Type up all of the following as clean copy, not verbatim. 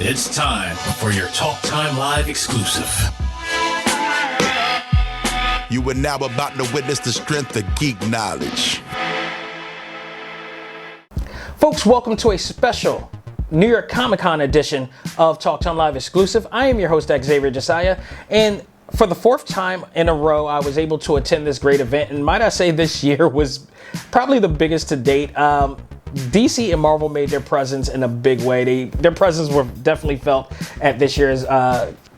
It's time for your Talk Time Live exclusive. You are now about to witness the strength of geek knowledge. Folks, welcome to a special New York Comic Con edition of Talk Time Live exclusive. I am your host, Xavier Josiah, and for the fourth time in a row, I was able to attend this great event, and might I say this year was probably the biggest to date. DC and Marvel made their presence in a big way. Their presence were definitely felt at this year's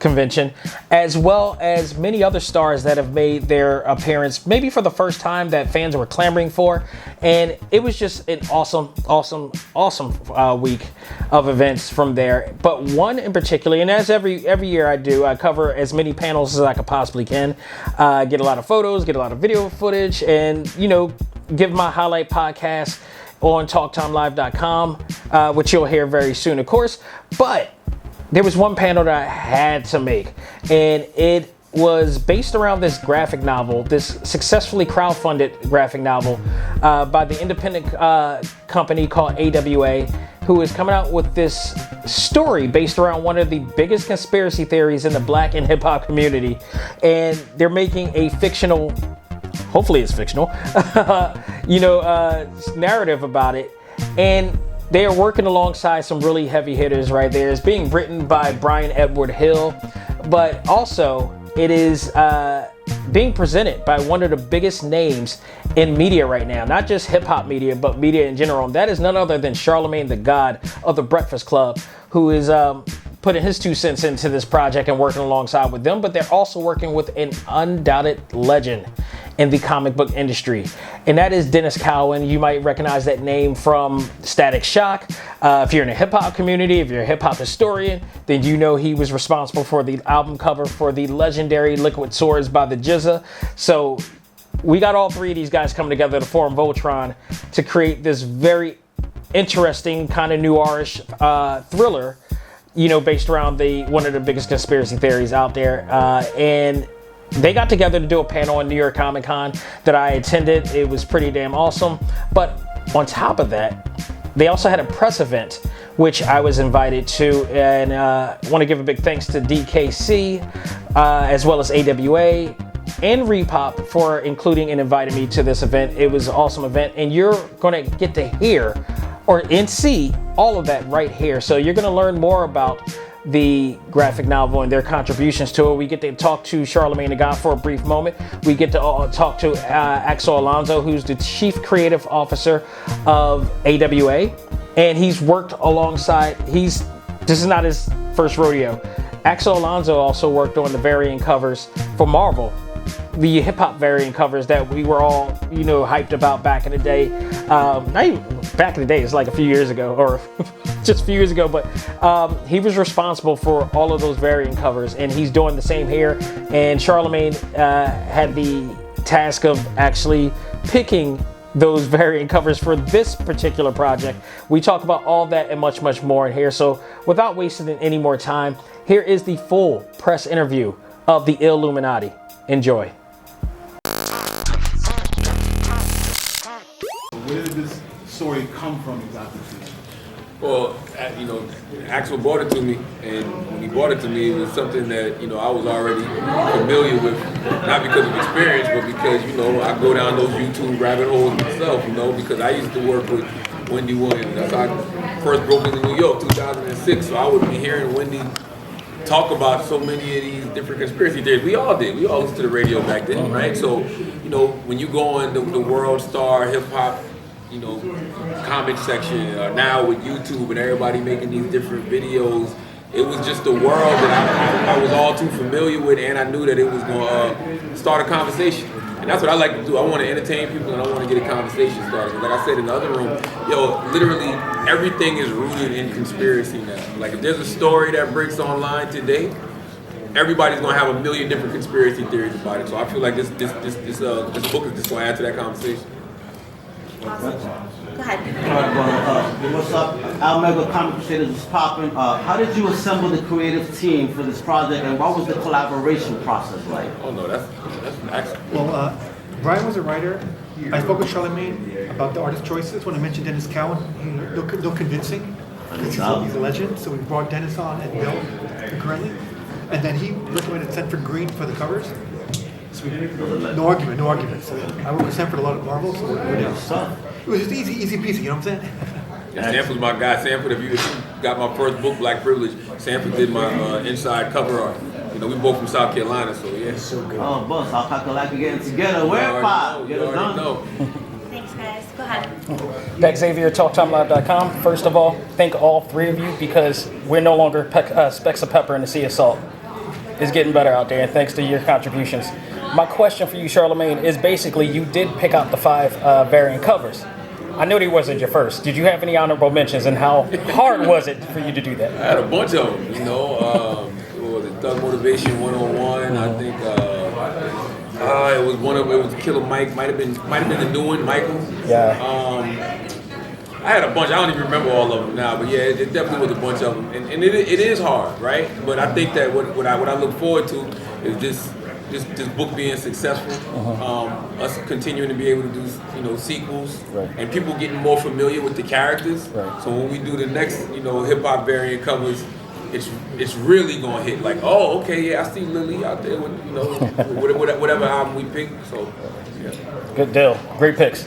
convention, as well as many other stars that have made their appearance, maybe for the first time, that fans were clamoring for. And it was just an awesome week of events from there. But one in particular, and as every year I do, I cover as many panels as I could possibly can, get a lot of photos, get a lot of video footage, and give my highlight podcast on TalkTimeLive.com, which you'll hear very soon, of course. But there was one panel that I had to make, and it was based around this graphic novel, this successfully crowdfunded graphic novel by the independent company called AWA, who is coming out with this story based around one of the biggest conspiracy theories in the Black and hip hop community. And they're making a fictional, hopefully it's fictional, narrative about it. And they are working alongside some really heavy hitters right there. It's being written by Brian Edward Hill, but also it is being presented by one of the biggest names in media right now, not just hip hop media, but media in general. And that is none other than Charlamagne, the God of the Breakfast Club, who is putting his 2 cents into this project and working alongside with them. But they're also working with an undoubted legend in the comic book industry, and that is Denys Cowan. You might recognize that name from Static Shock. If you're in the hip hop community, if you're a hip hop historian, then you know he was responsible for the album cover for the legendary Liquid Swords by the GZA. So we got all three of these guys coming together to form Voltron to create this very interesting kind of noirish thriller, based around one of the biggest conspiracy theories out there. And they got together to do a panel on New York Comic Con that I attended. It was pretty damn awesome. But on top of that, they also had a press event, which I was invited to. And I want to give a big thanks to DKC, as well as AWA and Repop for including and inviting me to this event. It was an awesome event. And you're going to get to hear and see all of that right here. So you're going to learn more about the graphic novel and their contributions to it. We get to talk to Charlamagne the God for a brief moment. We get to talk to Axel Alonso, who's the Chief Creative Officer of AWA, and he's worked alongside, this is not his first rodeo. Axel Alonso also worked on the variant covers for Marvel, the hip hop variant covers that we were all, hyped about back in the day. Not even back in the day, it's like a few years ago, or just a few years ago, but he was responsible for all of those variant covers, and he's doing the same here. And Charlamagne had the task of actually picking those variant covers for this particular project. We talk about all that and much, much more in here. So without wasting any more time, here is the full press interview of the ILL-UMINATI. Enjoy. Where did this story come from exactly? Well, Axel brought it to me, and when he brought it to me, it was something that, I was already familiar with, not because of experience, but because, I go down those YouTube rabbit holes myself, because I used to work with Wendy Williams. That's how I first broke into New York, 2006, so I would be hearing Wendy talk about so many of these different conspiracy theories. We all did. We all listened to the radio back then, right? So, when you go on the World Star hip hop, comment section, now with YouTube and everybody making these different videos, it was just a world that I was all too familiar with, and I knew that it was going to start a conversation. And that's what I like to do. I want to entertain people, and I want to get a conversation started. Like I said in the other room, literally everything is rooted in conspiracy now. Like if there's a story that breaks online today, everybody's going to have a million different conspiracy theories about it. So I feel like this book is just going to add to that conversation. Awesome. Go ahead. What's up? Al Mega Comic Crusaders is popping. How did you assemble the creative team for this project, and what was the collaboration process like? Oh no, that's excellent. Well, Brian was a writer. I spoke with Charlamagne about the artist choices when I mentioned Denys Cowan. They're convincing. He's a legend. So we brought Denys on and Bill concurrently, and then he recommended Sanford Green for the covers. So no argument. So I work with Sanford a lot at Marvel, so it was just easy peasy. You know what I'm saying? Yeah, Sanford's my guy. Sanford, if you got my first book, Black Privilege, Sanford did my inside cover art. You know, we both from South Carolina, so yeah. So good. Oh, boss, I'll Kakalaka getting together. Where pop? Get it done. Thanks, guys. Go ahead. Back Xavier, TalkTimeLive.com. First of all, thank all three of you because we're no longer specks of pepper in the sea of salt. It's getting better out there, and thanks to your contributions. My question for you, Charlamagne, is basically you did pick out the 5 variant covers. I knew they wasn't your first. Did you have any honorable mentions, and how hard was it for you to do that? I had a bunch of them, you know. What was it? Thug Motivation 101. I think it was Killer Mike. Might have been the new one, Michael. Yeah. I had a bunch. I don't even remember all of them now, but yeah, it definitely was a bunch of them. And it is hard, right? But I think that what I look forward to is this book being successful, us continuing to be able to do sequels, right, and people getting more familiar with the characters. Right. So when we do the next hip hop variant covers, it's really gonna hit like, oh, okay, yeah, I see Lily out there with whatever album we pick. So yeah, good deal, great picks.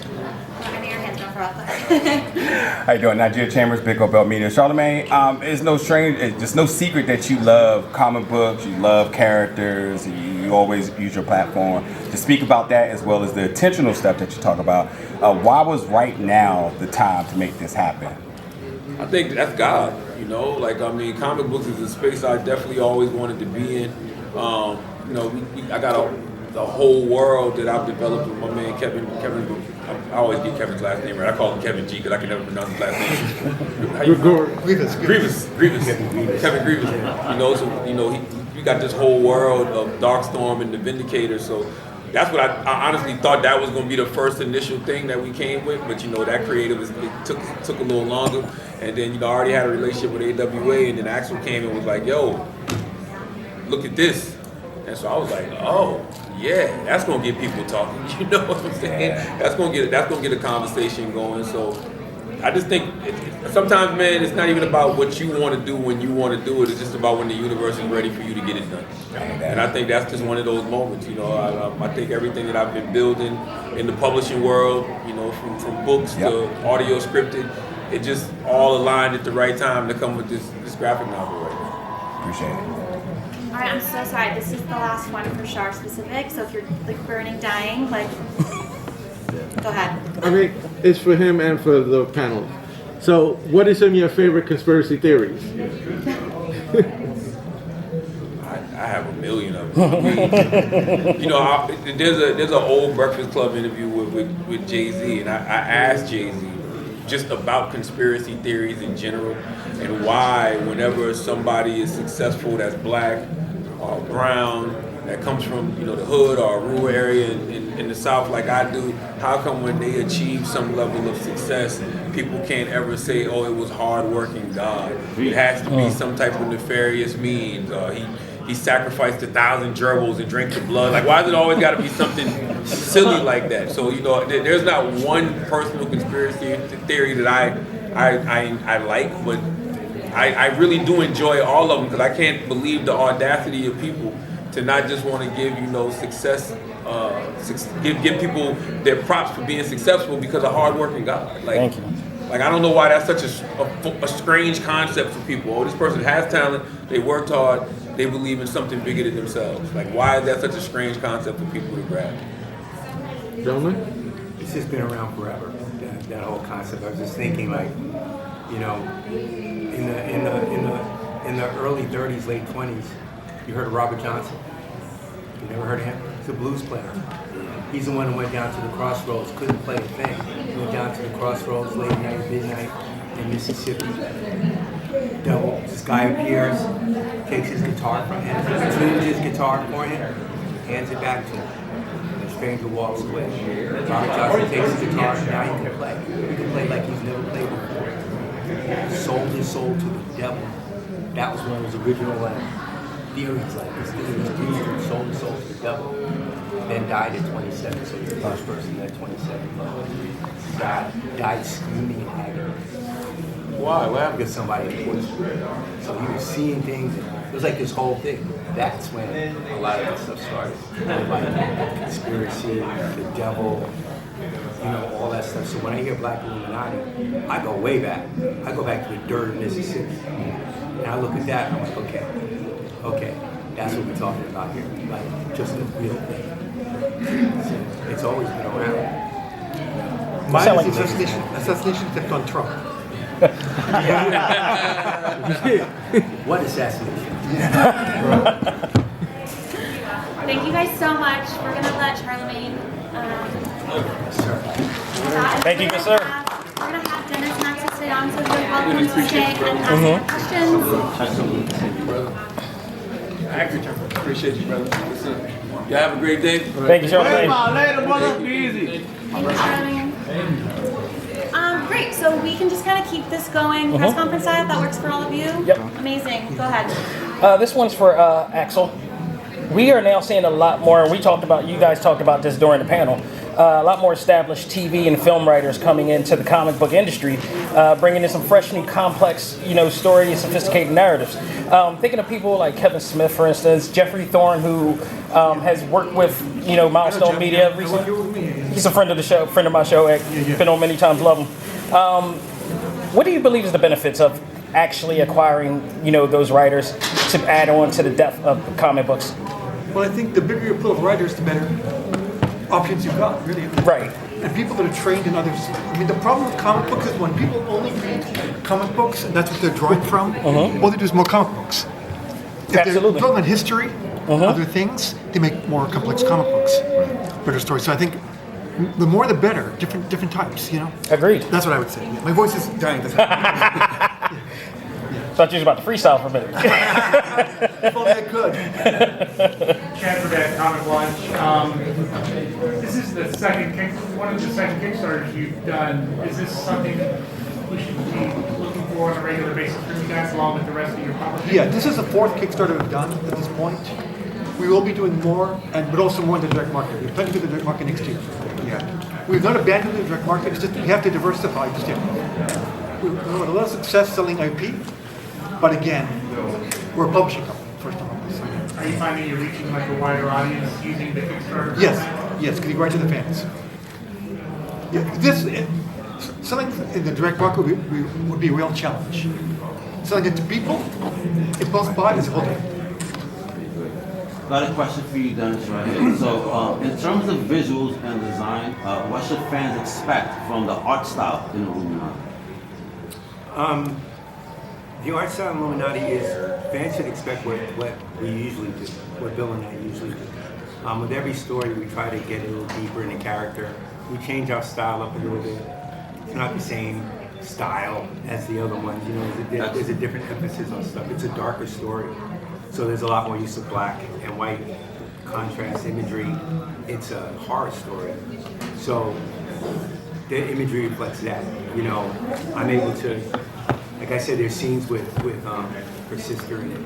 How you doing? Nigeria Chambers, Big O Belt Media. Charlamagne, it's just no secret that you love comic books, you love characters, you always use your platform to speak about that as well as the intentional stuff that you talk about. Why was right now the time to make this happen? I think that's God, comic books is a space I definitely always wanted to be in. I got the whole world that I've developed with my man Kevin. I always get Kevin's last name right. I call him Kevin G because I can never pronounce his last name. Grievous. Kevin Grievous. He got this whole world of Darkstorm and the Vindicator. So that's what I honestly thought that was going to be the first initial thing that we came with. But that creative it took a little longer. And then I already had a relationship with AWA, and then Axel came and was like, "Yo, look at this." And so I was like, "Oh, yeah, that's gonna get people talking." You know what I'm saying? That's gonna get a conversation going. So I just think sometimes, man, it's not even about what you want to do when you want to do it. It's just about when the universe is ready for you to get it done. And I think that's just one of those moments. I think everything that I've been building in the publishing world, from books to audio scripted, it just all aligned at the right time to come with this graphic novel right now. Appreciate it. All right, I'm so sorry. This is the last one for Char specific. So if you're burning, dying, go ahead. I mean, it's for him and for the panel. So, what is some of your favorite conspiracy theories? I have a million of them. There's an old Breakfast Club interview with Jay-Z, and I asked Jay-Z just about conspiracy theories in general and why whenever somebody is successful that's black or brown, that comes from the hood or a rural area in the South like I do, how come when they achieve some level of success, people can't ever say, oh, it was hard-working God. It has to be some type of nefarious means. He sacrificed 1,000 gerbils and drank the blood. Like, why does it always got to be something silly like that? So, there's not one personal conspiracy theory that I like, but I really do enjoy all of them because I can't believe the audacity of people to not just want to give success, give people their props for being successful because of hard-working God. Thank you. Like, I don't know why that's such a strange concept for people. Oh, this person has talent, they worked hard, they believe in something bigger than themselves. Like, why is that such a strange concept for people to grab? Gentlemen? It's just been around forever, that whole concept. I was just thinking, in the early 30s, late 20s, you heard of Robert Johnson? You never heard of him? He's a blues player. He's the one who went down to the crossroads, couldn't play a thing. He went down to the crossroads late night, midnight in Mississippi. This guy appears, takes his guitar from him, tunes his guitar for him, hands it back to him. The stranger walks away. Robert Johnson takes his guitar, and now he can play. He can play like he's never played before. Sold his soul to the devil. That was one of his original theories, like this dude sold his soul to the devil. Then died at 27, so he's the first person at 27. Died screaming in agony. Why? What happened? Because somebody enforced it. So he was seeing things. It was like this whole thing. That's when a lot of that stuff started. Like conspiracy, the devil, you know, all that stuff. So when I hear Black Illuminati, I go way back. I go back to the dirt in Mississippi. And I look at that and I'm like, okay, that's what we're talking about here. Like, just a real thing. So it's always been around. Mine is assassination attempt on Trump. What assassination? Thank you guys so much. We're gonna let Charlamagne. Thank you, sir. We're gonna have Denys and Axel stay on, so you're welcome to stay and ask more questions. Actor, appreciate you, brother. Listen, y'all have a great day. Thank you, Charlamagne. Later, brother. Be easy. Thank you, Charlamagne. Great, so we can just kind of keep this going. Press conference side, that works for all of you? Yep. Amazing. Go ahead. This one's for Axel. We are now seeing a lot more, and you guys talked about this during the panel, a lot more established TV and film writers coming into the comic book industry, bringing in some fresh, new, complex, story and sophisticated narratives. Thinking of people like Kevin Smith, for instance, Jeffrey Thorne, who has worked with, Milestone Media recently. He's a friend of the show, friend of my show. Been on many times, love him. What do you believe is the benefits of actually acquiring, those writers to add on to the depth of comic books? Well, I think the bigger your pool of writers, the better options you've got, really. Right. And people that are trained in others. I mean, the problem with comic books is when people only read comic books and that's what they're drawing from, all they do is more comic books. If Absolutely. they're drawing on history, other things, they make more complex comic books, better stories. So I think the more the better, different types, Agreed. That's what I would say. Yeah. My voice is dying. Thought you was about to freestyle for a minute. If only I could. Chad for that comic launch. This is one of the second Kickstarters you've done. Is this something we should be looking for on a regular basis from you guys, along with the rest of your publishing? Yeah, this is the fourth Kickstarter we've done at this point. We will be doing more, but also more in the direct market. We plan to do the direct market next year. Yeah, we've not abandoned the direct market. It's just we have to diversify. We've had a lot of success selling IP, but again, we're a publishing company first of all. Are you finding you're reaching like a wider audience using the Kickstarter? Yes, getting right to the fans. Yeah, selling in the direct market would be a real challenge. Selling it to people, impulse buy is a whole thing. Got a question for you, Denys, right here. So, in terms of visuals and design, what should fans expect from the art style in Illuminati? The art style in Illuminati is, fans should expect what we usually do, what Bill and I usually do. With every story, we try to get a little deeper in the character. We change our style up a little bit. It's not the same style as the other ones. There's a different emphasis on stuff. It's a darker story. So there's a lot more use of black and white contrast imagery. It's a horror story. So the imagery reflects that. I'm able to, like I said, there's scenes with her sister in it.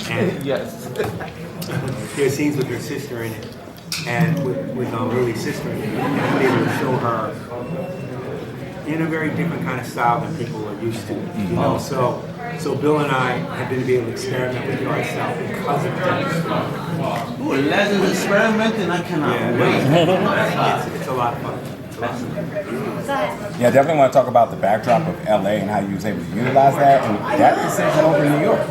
And Yes. there's scenes with her sister in it. And with Lily's sister in it. And I'm able to show her in a very different kind of style than people are used to. So Bill and I have been able to experiment with the art style because of that. Ooh, Legends experimenting, I cannot wait. It's a lot of fun. Yeah, definitely want to talk about the backdrop of LA and how you was able to utilize that and that decision over in New York.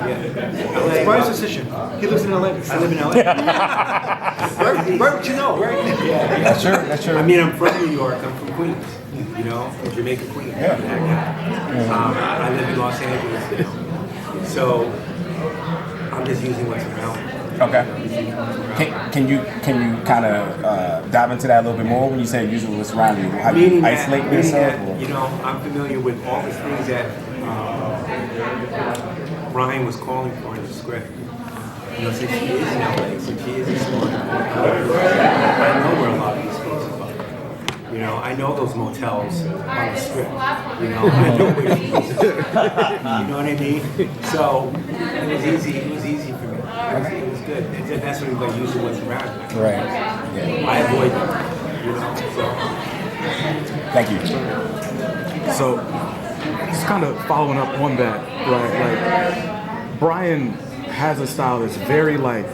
It's Brian's decision. He lives in LA. I live in LA. Where would you know, right? That's true. I mean, I'm from New York. I'm from Queens. From Jamaica, Queens. Yeah. I live in Los Angeles now. So I'm just using what's around. Okay. Can you kind of dive into that a little bit more when you say using what's around you? How do you isolate yourself? I'm familiar with all the things that Ryan was calling for in the script. Since he is in LA, since he is exploring, I know where a lot of these things are. I know those motels on the strip. I know where she is. You know what I mean? So it was easy. It was easy for me. It was good. That's what we're using what's around. Right. Yeah. I avoid them. So. Thank you. So, just kind of following up on that, right? Like, Brian has a style that's very like,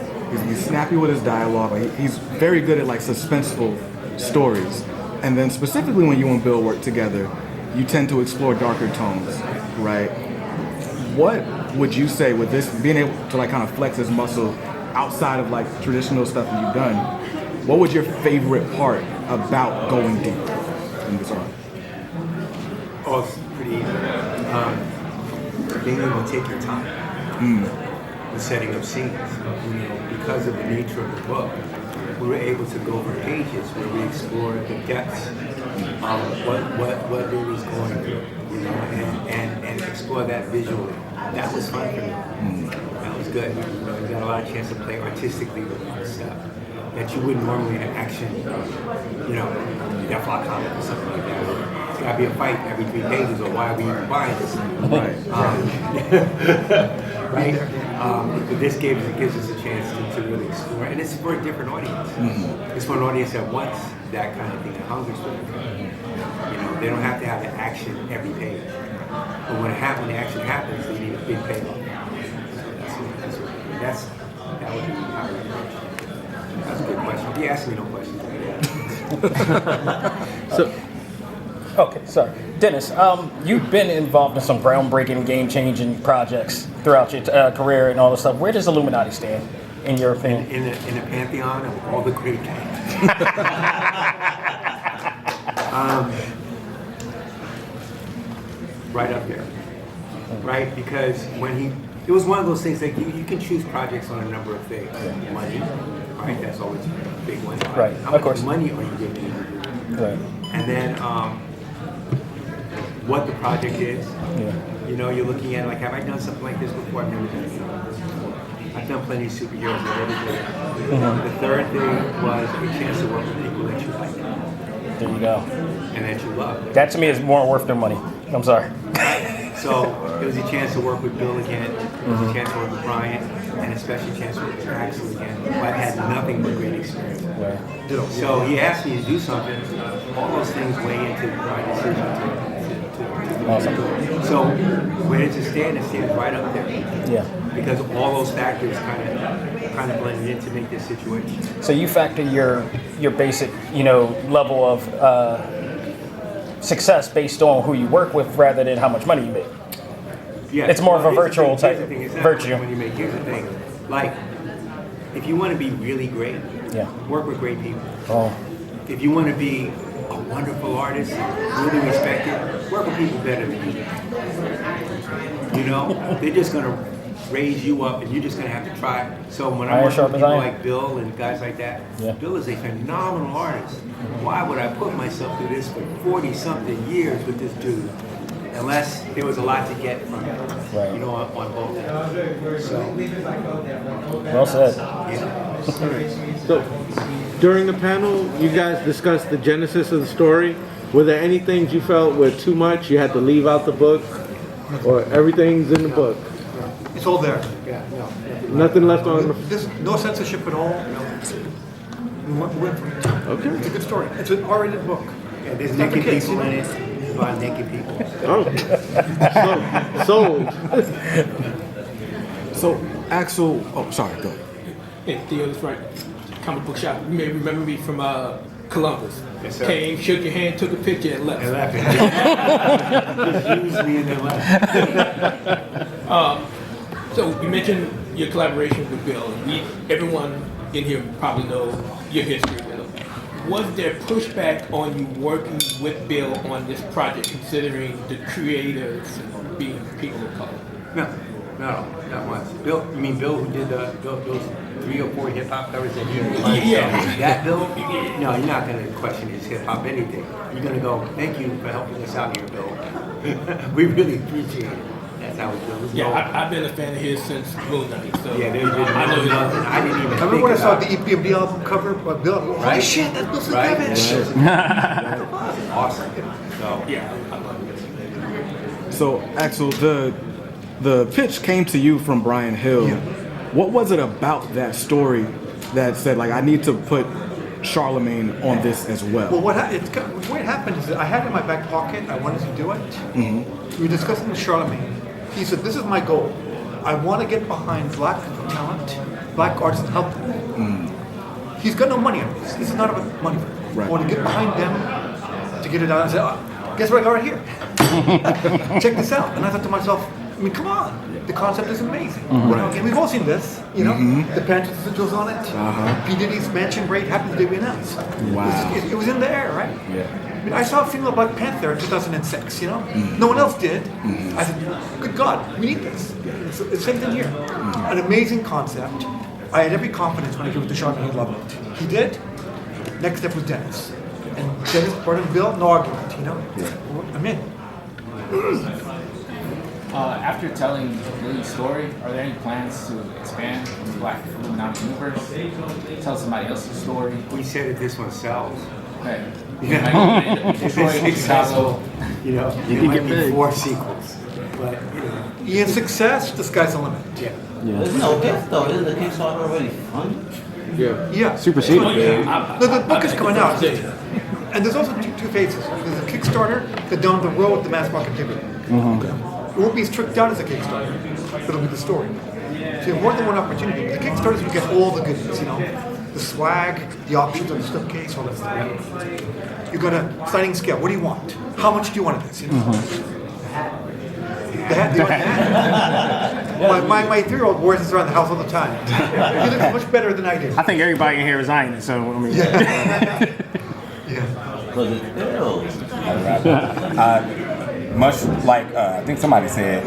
he's snappy with his dialogue. Like, he's very good at like suspenseful stories. And then specifically when you and Bill work together, you tend to explore darker tones, right? What would you say with this, being able to like kind of flex his muscle outside of like traditional stuff that you've done, what was your favorite part about going deeper in this art? Oh, it's pretty easy. Being able to take your time with setting up scenes. You know, because of the nature of the book, we were able to go over pages where we explored the depths of what Denys going through, you know, and explore that visually. That was fun for me. That was good. You know, you got a lot of chance to play artistically with a lot of stuff that you wouldn't normally in an action, you know, Def Lock comic or something like that. It's got to be a fight every 3 pages, or why are we even buying this? Right. But this gives us a chance to really explore, and it's for a different audience. It's for an audience that wants that kind of thing, that hungers for it. You know, they don't have to have the action every page, but when the action happens, they need a big payoff. So that would be how I approach it. That's a good question. He asked me no questions. Okay, sorry. Denys, you've been involved in some groundbreaking, game-changing projects throughout your career and all this stuff. Where does Illuminati stand, in your opinion? In the pantheon of all the great things. Right up there. Right? Because it was one of those things that you can choose projects on a number of things. Money, right? That's always a big one. Right, How of course. much money are you giving? Right. And then what the project is. Yeah. You know, you're looking at like, have I done something like this before? I've never done anything like this before. I've done plenty of superheroes, but never did it. The third thing was a chance to work with people that you like. There you go. And that you love. That to me is more worth their money. I'm sorry. So it was a chance to work with Bill again, it was a chance to work with Brian, and especially a chance to work with Axel again, who I've had nothing but great experience with. Right. So he asked me to do something, all those things weigh into my decision to Awesome. So where does it stand? It stands right up there. Yeah. Because all those factors kind of blended in to make this situation. So you factor your basic, level of success based on who you work with rather than how much money you make. Yeah, it's more of a virtual type virtue. When you make, here's the thing, like, if you want to be really great, work with great people. Oh. If you want to be a wonderful artist, really respected, work with people better than you. You know, they're just going to raise you up, and you're just going to have to try. So when I work with people like Bill and guys like that, Bill is a phenomenal artist. Why would I put myself through this for 40-something years with this dude? Unless there was a lot to get from it, right. On both ends. So, well said. Yeah. So, during the panel, you guys discussed the genesis of the story. Were there any things you felt were too much? You had to leave out the book, or everything's in the book? It's all there. Yeah, no. Nothing left on. There's no censorship at all. We went for it. Okay. It's a good story. It's an R-rated book. Yeah, there's naked people in it. There's a lot of naked people. Oh, sold. So, Axel, sorry, go ahead. Hey, Theo's right. Comic book shop. You may remember me from Columbus. Yes, sir. Came, shook your hand, took a picture, and left. And left. Just used me and then left. So you mentioned your collaboration with Bill. Everyone in here probably know your history with him. Was there pushback on you working with Bill on this project, considering the creators being people of color? No, not once. Bill, you mean Bill who did those 3 or 4 hip-hop covers that he did? Yeah. That Bill? No, you're not going to question his hip-hop anything. You're going to go, thank you for helping us out here, Bill. We really appreciate it. That's how it goes. Yeah, I've been a fan of his since Moon Knight. So yeah, there's nothing. I didn't even I remember when I saw the EPMD album cover, but Bill, holy right? shit, that's Bill Right? Sienkiewicz. Awesome. So, yeah, I love it. So, Axel, the pitch came to you from Brian Hill. Yeah. What was it about that story that said, like, I need to put Charlamagne on this as well. Well, what happened is that I had it in my back pocket. I wanted to do it. We were discussing with Charlamagne. He said, "This is my goal. I want to get behind black talent, black artists, and help them." He's got no money on this. This is not about money. Right. I want to get behind them to get it out. I said, "Guess what I got right here? Check this out." And I thought to myself, I mean, come on. The concept is amazing. And we've all seen this, you know, the Panther sigils on it. P. Diddy's mansion raid happened the day we announced. Wow. It was in the air, right? Yeah. I mean, I saw a female Black Panther in 2006, you know? No one else did. I said, good God, we need this. It's the same thing here. An amazing concept. I had every confidence when I gave it to Sean and he loved it. He did. Next step was Denys. And Denys brought in Bill, no argument, you know? I'm in. After telling Lily's story, are there any plans to expand the Black Illuminati universe? Tell somebody else's story? We said that this one sells. Okay. If it's successful, you know, there might be big. 4 sequels. But, you know. In success, the sky's the limit. Yeah. There's no gift though. Isn't the Kickstarter already funded? Yeah. Superseded. The book is coming out. And there's also two phases. There's a Kickstarter, then down the road, the mass market ticket. It won't be as tricked out as a Kickstarter, but it'll be the story. So you have more than one opportunity. The Kickstarters will get all the goodies, you know, the swag, the options on the slipcase, all that stuff. You got a sliding scale. What do you want? How much do you want of this? You know? The hat. They want the hat. My 3-year-old wears this around the house all the time. He looks much better than I do. I think everybody in here is eyeing it, so I mean. Much like I think somebody said,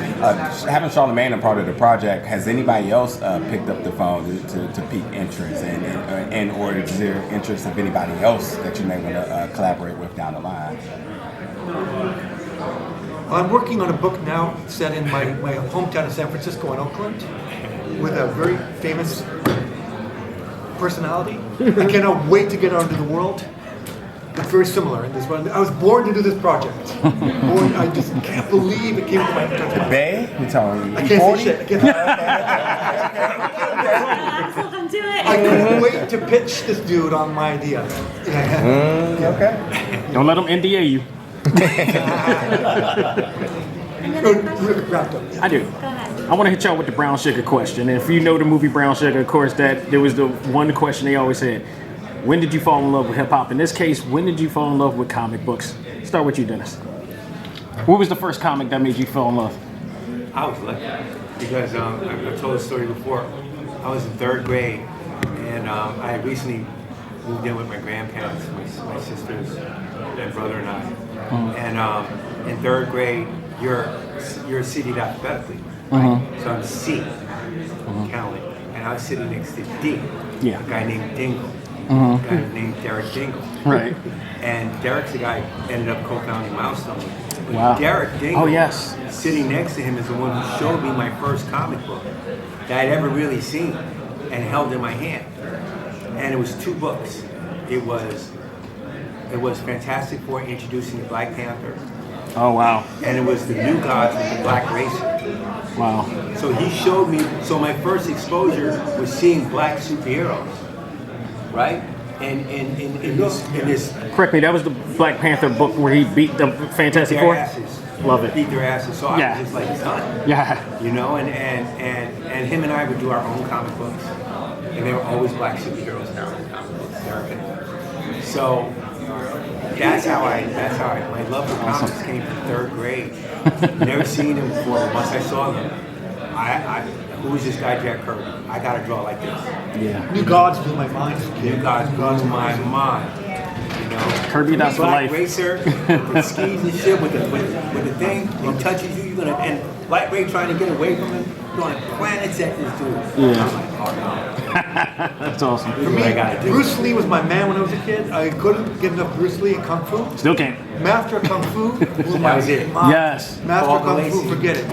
having Charlamagne a part of the project, has anybody else picked up the phone to pique interest, and or is there interest of anybody else that you may want to collaborate with down the line? I'm working on a book now set in my hometown of San Francisco and Oakland with a very famous personality. I cannot wait to get out into the world. It's very similar in this one. I was born to do this project. I just can't believe it came to my attention. Bae? You telling me? I can't say shit. Axel, don't do it. I couldn't wait to pitch this dude on my idea. Okay. Don't let them NDA you. I do. Go ahead. I want to hit y'all with the brown sugar question. And if you know the movie Brown Sugar, of course, that there was the one question they always said: when did you fall in love with hip hop? In this case, when did you fall in love with comic books? Start with you, Denys. What was the first comic that made you fall in love? I was lucky because I've told the story before. I was in 3rd grade, and I recently moved in with my grandparents, my sisters, my brother, and I. And in 3rd grade, you're seated alphabetically, right? So I'm C, counting, and I was sitting next to D, a guy named Dingle. A guy named Derek Dingle. Right. And Derek's the guy who ended up co-founding Milestone. But Wow. Derek Dingle, yes. sitting next to him, is the one who showed me my first comic book that I'd ever really seen and held in my hand. And it was 2 books. It was Fantastic Four introducing the Black Panther. Oh, wow. And it was the New Gods with the Black Racer. Wow. So he showed me, so my first exposure was seeing black superheroes. Right? And in this Correct me, that was the Black Panther book where he beat the Fantastic Four? Love it. Beat their asses. So I was just like, son. Yeah. You know, and him and I would do our own comic books. And they were always black superheroes now in comic books. So that's how my love for comics came from 3rd grade. Never seen them before, but once I saw them, who was this guy, Jack Kirby? I gotta draw like this. Yeah. New Gods blew my mind. New Gods blew my mind. You know, Kirby, that's for life. Black Racer with skis and shit with the thing. He touches you, you're gonna. And Black Ray trying to get away from him, going planets at this dude. Yeah. I'm like, oh no. That's awesome. For me, Bruce Lee was my man when I was a kid. I couldn't get enough Bruce Lee in Kung Fu. Still can't. Master of Kung Fu blew my That was it. mind. Yes. Master All of Kung the Fu, way forget it.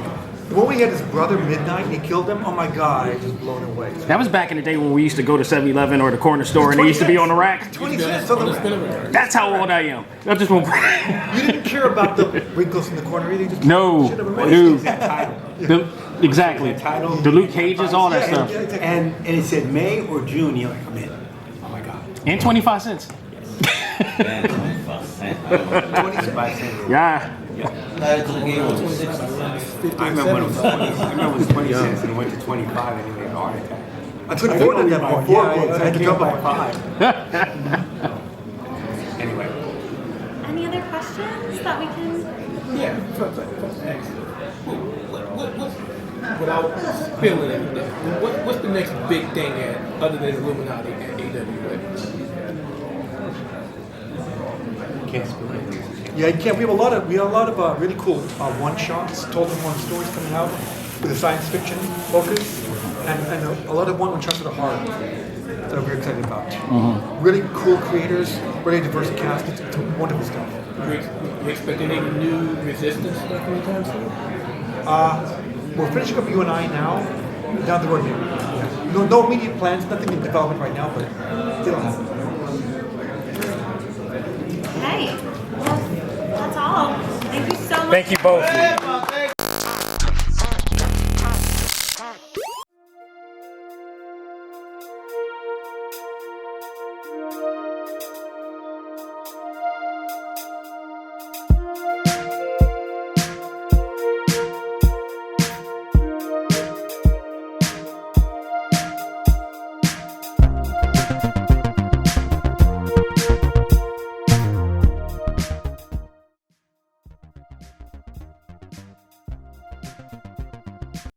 When we had his brother Midnight and he killed him, oh my God, I was just blown away. That was back in the day when we used to go to 7-Eleven or the corner store and they used to be on the rack. 20 cents on the rack. That's how old I am. I just won't. You didn't care about the wrinkles in the corner either? Just No. shit of a Dude. Title. Exactly. Title. The Luke Cages, all that stuff. And it said May or June. You're like, I'm in. Oh my God. And 25 cents. And 25 cents. 25 cents. Yeah. Added to the game was 60 cents. I remember when it was 20. I remember when it was 20 cents and it went to 25 and he made a heart attack. I took 4 at that point. Yeah, I had to jump by by 5. Anyway. Any other questions that we can? Yeah, without spilling anything, what's the next big thing other than Illuminati at AWA? Can't spill anything. Yeah, you can't. We have a lot of really cool one-shots, told in one stories coming out with a science fiction focus, and a lot of one-shots that are hard that we're excited about. Really cool creators, really diverse cast. It's wonderful stuff. We expecting any new Resistance stuff anytime soon? We're finishing up UNI now. Down the road, maybe. Yeah. No immediate plans, nothing in development right now, but it'll happen. Okay. Well, that's all. Thank you so much. Thank you both.